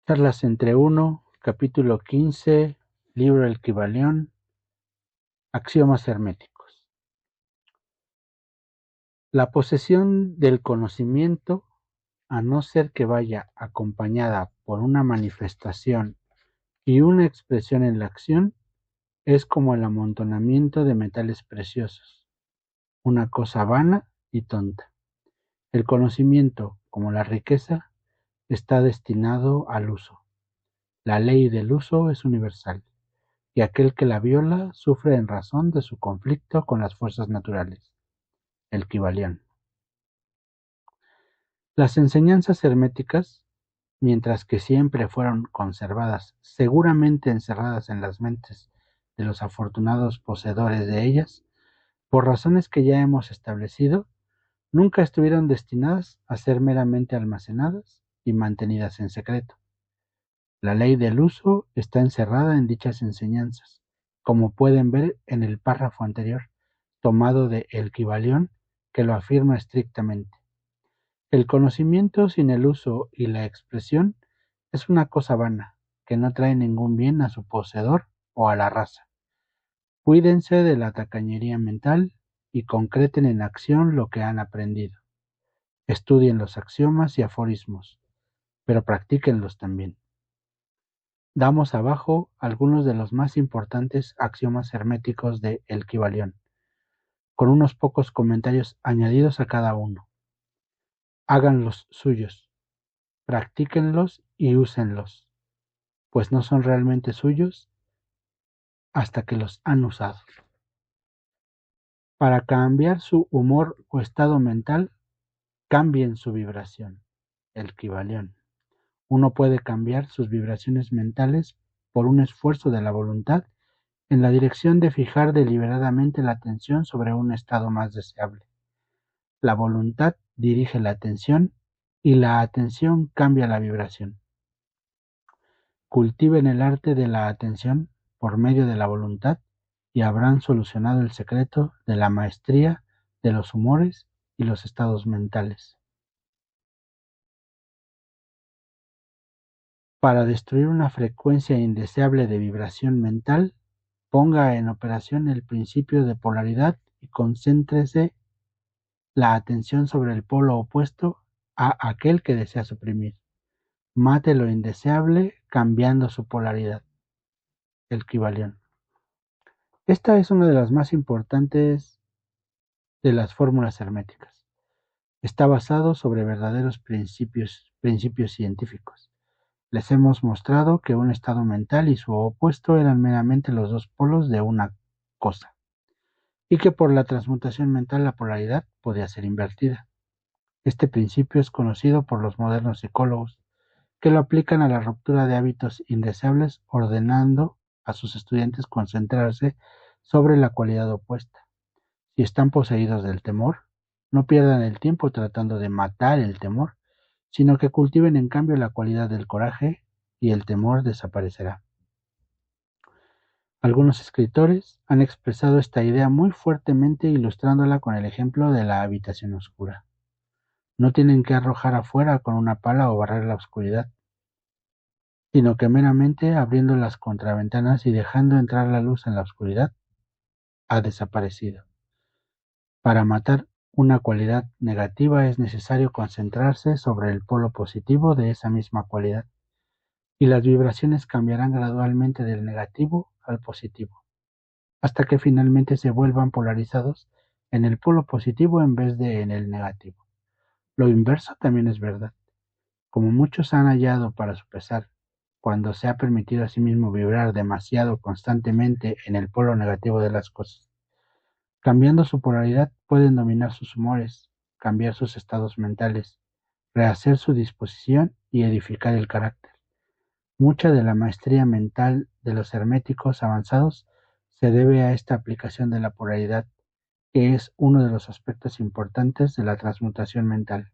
Charlas entre uno, capítulo 15, libro El Kybalión, axiomas herméticos. La posesión del conocimiento, a no ser que vaya acompañada por una manifestación y una expresión en la acción, es como el amontonamiento de metales preciosos, una cosa vana y tonta. El conocimiento, como la riqueza, está destinado al uso. La ley del uso es universal, y aquel que la viola sufre en razón de su conflicto con las fuerzas naturales. El Kybalión. Las enseñanzas herméticas, mientras que siempre fueron conservadas, seguramente encerradas en las mentes de los afortunados poseedores de ellas, por razones que ya hemos establecido, nunca estuvieron destinadas a ser meramente almacenadas y mantenidas en secreto. La ley del uso está encerrada en dichas enseñanzas, como pueden ver en el párrafo anterior, tomado de El Kybalión, que lo afirma estrictamente. El conocimiento sin el uso y la expresión es una cosa vana, que no trae ningún bien a su poseedor o a la raza. Cuídense de la tacañería mental y concreten en acción lo que han aprendido. Estudien los axiomas y aforismos, pero practíquenlos también. Damos abajo algunos de los más importantes axiomas herméticos de El Kybalión, con unos pocos comentarios añadidos a cada uno. Háganlos suyos, practíquenlos y úsenlos, pues no son realmente suyos hasta que los han usado. Para cambiar su humor o estado mental, cambien su vibración. El Kybalión. Uno puede cambiar sus vibraciones mentales por un esfuerzo de la voluntad en la dirección de fijar deliberadamente la atención sobre un estado más deseable. La voluntad dirige la atención y la atención cambia la vibración. Cultiven el arte de la atención por medio de la voluntad y habrán solucionado el secreto de la maestría de los humores y los estados mentales. Para destruir una frecuencia indeseable de vibración mental, ponga en operación el principio de polaridad y concéntrese la atención sobre el polo opuesto a aquel que desea suprimir. Mate lo indeseable cambiando su polaridad. El Kybalión. Esta es una de las más importantes de las fórmulas herméticas. Está basado sobre verdaderos principios científicos. Les hemos mostrado que un estado mental y su opuesto eran meramente los dos polos de una cosa, y que por la transmutación mental la polaridad podía ser invertida. Este principio es conocido por los modernos psicólogos, que lo aplican a la ruptura de hábitos indeseables, ordenando a sus estudiantes concentrarse sobre la cualidad opuesta. Si están poseídos del temor, no pierdan el tiempo tratando de matar el temor, sino que cultiven en cambio la cualidad del coraje y el temor desaparecerá. Algunos escritores han expresado esta idea muy fuertemente ilustrándola con el ejemplo de la habitación oscura. No tienen que arrojar afuera con una pala o barrer la oscuridad, sino que meramente abriendo las contraventanas y dejando entrar la luz en la oscuridad, ha desaparecido. Para matar una cualidad negativa es necesario concentrarse sobre el polo positivo de esa misma cualidad, y las vibraciones cambiarán gradualmente del negativo al positivo, hasta que finalmente se vuelvan polarizados en el polo positivo en vez de en el negativo. Lo inverso también es verdad. Como muchos han hallado para su pesar, cuando se ha permitido a sí mismo vibrar demasiado constantemente en el polo negativo de las cosas. Cambiando su polaridad pueden dominar sus humores, cambiar sus estados mentales, rehacer su disposición y edificar el carácter. Mucha de la maestría mental de los herméticos avanzados se debe a esta aplicación de la polaridad, que es uno de los aspectos importantes de la transmutación mental.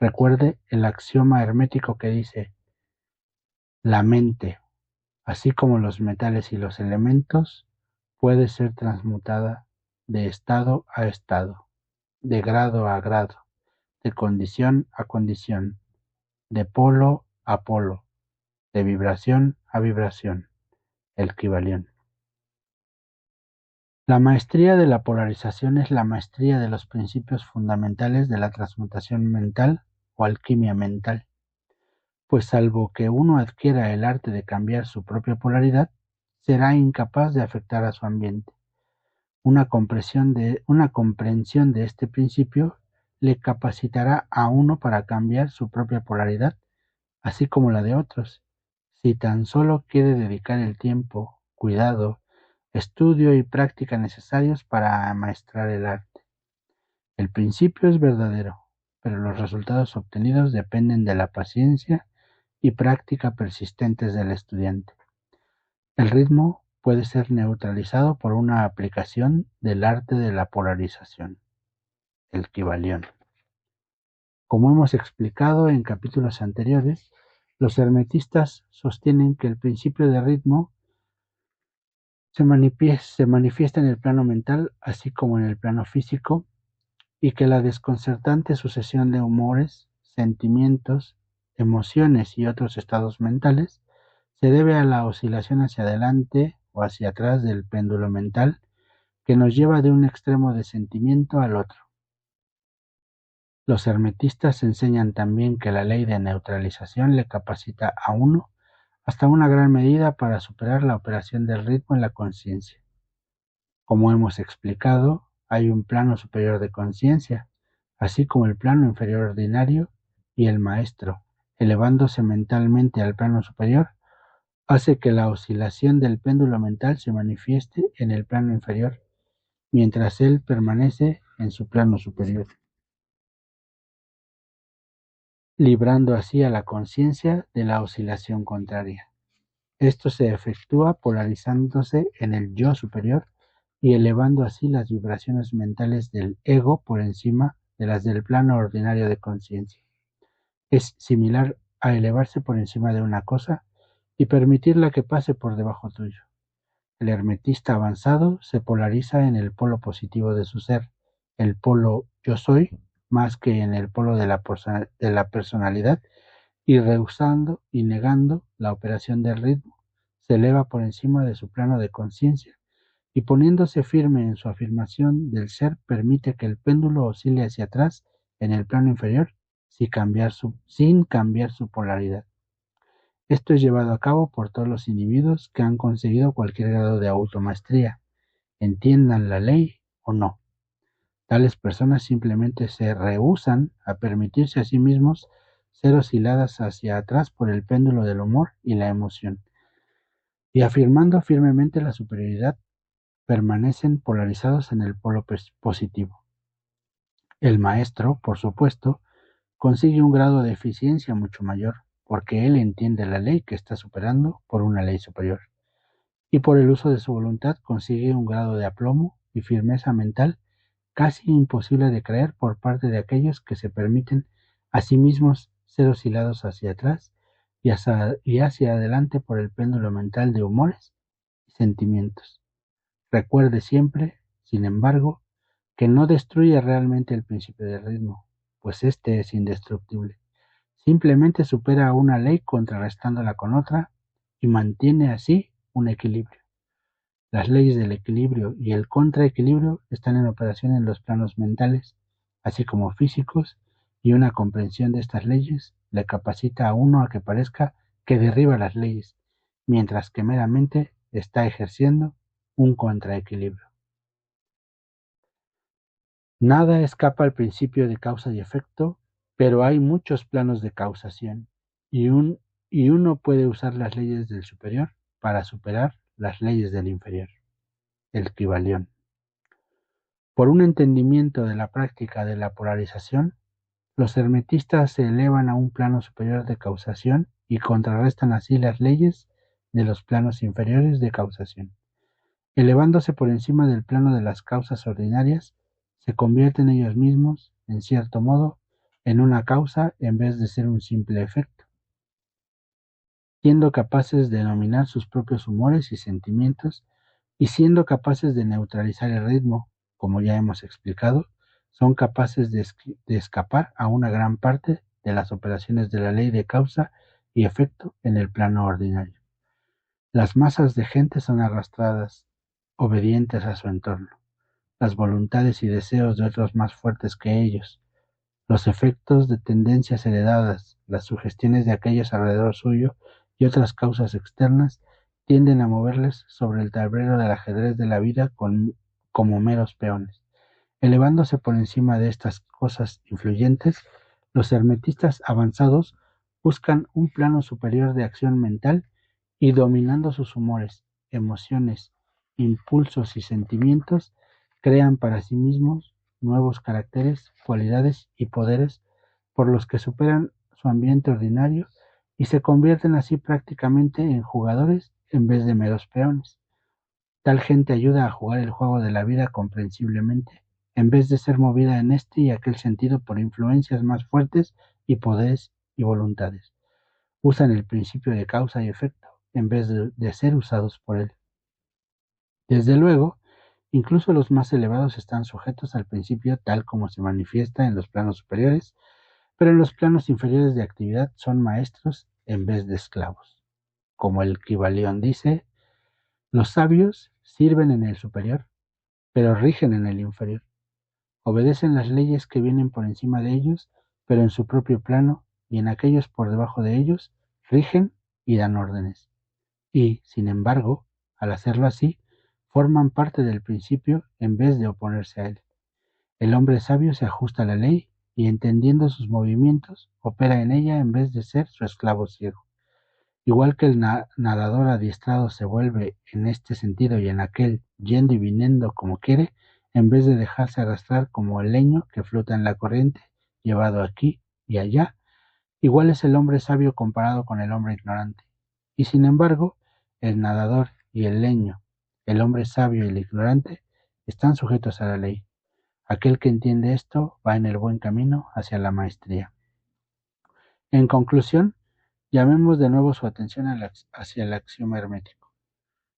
Recuerde el axioma hermético que dice: la mente, así como los metales y los elementos, puede ser transmutada de estado a estado, de grado a grado, de condición a condición, de polo a polo, de vibración a vibración, el Kybalión. La maestría de la polarización es la maestría de los principios fundamentales de la transmutación mental o alquimia mental, pues salvo que uno adquiera el arte de cambiar su propia polaridad, será incapaz de afectar a su ambiente. Una comprensión de este principio le capacitará a uno para cambiar su propia polaridad, así como la de otros, si tan solo quiere dedicar el tiempo, cuidado, estudio y práctica necesarios para amaestrar el arte. El principio es verdadero, pero los resultados obtenidos dependen de la paciencia y práctica persistentes del estudiante. El ritmo puede ser neutralizado por una aplicación del arte de la polarización, el Kybalión. Como hemos explicado en capítulos anteriores, los hermetistas sostienen que el principio de ritmo se manifiesta en el plano mental así como en el plano físico, y que la desconcertante sucesión de humores, sentimientos, emociones y otros estados mentales se debe a la oscilación hacia adelante o hacia atrás del péndulo mental que nos lleva de un extremo de sentimiento al otro. Los hermetistas enseñan también que la ley de neutralización le capacita a uno hasta una gran medida para superar la operación del ritmo en la conciencia. Como hemos explicado, hay un plano superior de conciencia, así como el plano inferior ordinario, y el maestro, elevándose mentalmente al plano superior, hace que la oscilación del péndulo mental se manifieste en el plano inferior, mientras él permanece en su plano superior, librando así a la conciencia de la oscilación contraria. Esto se efectúa polarizándose en el yo superior y elevando así las vibraciones mentales del ego por encima de las del plano ordinario de conciencia. Es similar a elevarse por encima de una cosa y permitirla que pase por debajo tuyo. El hermetista avanzado se polariza en el polo positivo de su ser, el polo yo soy, más que en el polo de la personalidad, y rehusando y negando la operación del ritmo, se eleva por encima de su plano de conciencia y poniéndose firme en su afirmación del ser permite que el péndulo oscile hacia atrás en el plano inferior sin cambiar su polaridad. Esto es llevado a cabo por todos los individuos que han conseguido cualquier grado de automaestría, entiendan la ley o no. Tales personas simplemente se rehúsan a permitirse a sí mismos ser osciladas hacia atrás por el péndulo del humor y la emoción, y afirmando firmemente la superioridad, permanecen polarizados en el polo positivo. El maestro, por supuesto, consigue un grado de eficiencia mucho mayor, porque él entiende la ley que está superando por una ley superior, y por el uso de su voluntad consigue un grado de aplomo y firmeza mental casi imposible de creer por parte de aquellos que se permiten a sí mismos ser oscilados hacia atrás y hacia adelante por el péndulo mental de humores y sentimientos. Recuerde siempre, sin embargo, que no destruye realmente el principio del ritmo, pues éste es indestructible. Simplemente supera una ley contrarrestándola con otra y mantiene así un equilibrio. Las leyes del equilibrio y el contraequilibrio están en operación en los planos mentales, así como físicos, y una comprensión de estas leyes le capacita a uno a que parezca que derriba las leyes, mientras que meramente está ejerciendo un contraequilibrio. Nada escapa al principio de causa y efecto, pero hay muchos planos de causación, y uno puede usar las leyes del superior para superar las leyes del inferior, el Kybalión. Por un entendimiento de la práctica de la polarización, los hermetistas se elevan a un plano superior de causación y contrarrestan así las leyes de los planos inferiores de causación. Elevándose por encima del plano de las causas ordinarias, se convierten ellos mismos, en cierto modo, en una causa en vez de ser un simple efecto, siendo capaces de dominar sus propios humores y sentimientos y siendo capaces de neutralizar el ritmo, como ya hemos explicado, son capaces de escapar a una gran parte de las operaciones de la ley de causa y efecto en el plano ordinario. Las masas de gente son arrastradas, obedientes a su entorno, las voluntades y deseos de otros más fuertes que ellos, los efectos de tendencias heredadas, las sugestiones de aquellos alrededor suyo y otras causas externas tienden a moverles sobre el tablero del ajedrez de la vida como meros peones. Elevándose por encima de estas cosas influyentes, los hermetistas avanzados buscan un plano superior de acción mental y dominando sus humores, emociones, impulsos y sentimientos, crean para sí mismos nuevos caracteres, cualidades y poderes por los que superan su ambiente ordinario y se convierten así prácticamente en jugadores en vez de meros peones. Tal gente ayuda a jugar el juego de la vida comprensiblemente, en vez de ser movida en este y aquel sentido por influencias más fuertes y poderes y voluntades. Usan el principio de causa y efecto, en vez de ser usados por él. Desde luego, incluso los más elevados están sujetos al principio tal como se manifiesta en los planos superiores, pero en los planos inferiores de actividad son maestros en vez de esclavos. Como el Kybalión dice, los sabios sirven en el superior, pero rigen en el inferior. Obedecen las leyes que vienen por encima de ellos, pero en su propio plano, y en aquellos por debajo de ellos, rigen y dan órdenes. Y, sin embargo, al hacerlo así, forman parte del principio en vez de oponerse a él. El hombre sabio se ajusta a la ley y, entendiendo sus movimientos, opera en ella en vez de ser su esclavo ciego. Igual que el nadador adiestrado se vuelve en este sentido y en aquel, yendo y viniendo como quiere, en vez de dejarse arrastrar como el leño que flota en la corriente, llevado aquí y allá, igual es el hombre sabio comparado con el hombre ignorante. Y sin embargo, el nadador y el leño, el hombre sabio y el ignorante, están sujetos a la ley. Aquel que entiende esto va en el buen camino hacia la maestría. En conclusión, llamemos de nuevo su atención hacia el axioma hermético.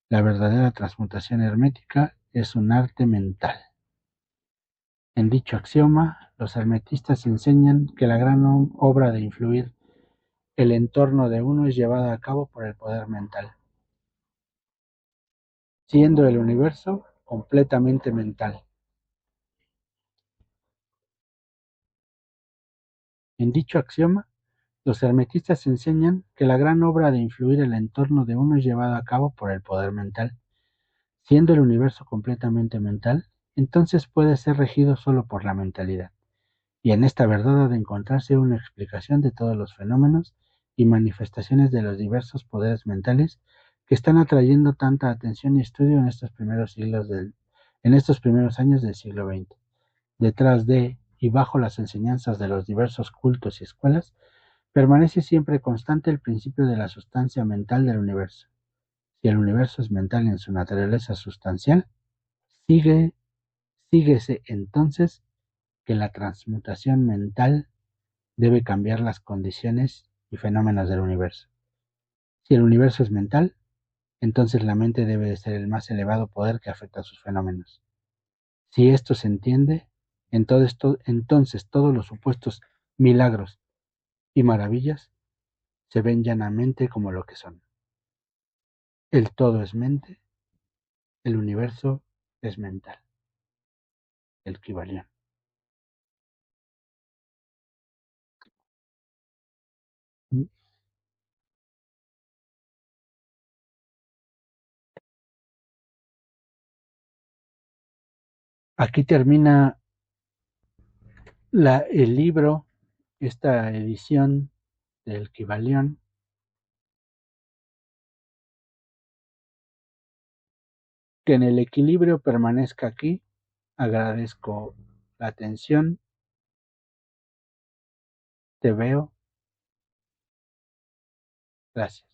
La verdadera transmutación hermética es un arte mental. En dicho axioma, los hermetistas enseñan que la gran obra de influir el entorno de uno es llevada a cabo por el poder mental, siendo el universo completamente mental. En dicho axioma, los hermetistas enseñan que la gran obra de influir el entorno de uno es llevada a cabo por el poder mental. Siendo el universo completamente mental, entonces puede ser regido solo por la mentalidad. Y en esta verdad ha de encontrarse una explicación de todos los fenómenos y manifestaciones de los diversos poderes mentales que están atrayendo tanta atención y estudio en estos primeros años del siglo XX. Detrás de y bajo las enseñanzas de los diversos cultos y escuelas, permanece siempre constante el principio de la sustancia mental del universo. Si el universo es mental en su naturaleza sustancial, sigue, síguese entonces que la transmutación mental debe cambiar las condiciones y fenómenos del universo. Si el universo es mental, entonces la mente debe de ser el más elevado poder que afecta a sus fenómenos. Si esto se entiende, entonces todos los supuestos milagros y maravillas se ven llanamente como lo que son. El todo es mente, el universo es mental. El Kybalión. Aquí termina el libro, esta edición del Kybalión. Que en el equilibrio permanezca aquí. Agradezco la atención. Te veo. Gracias.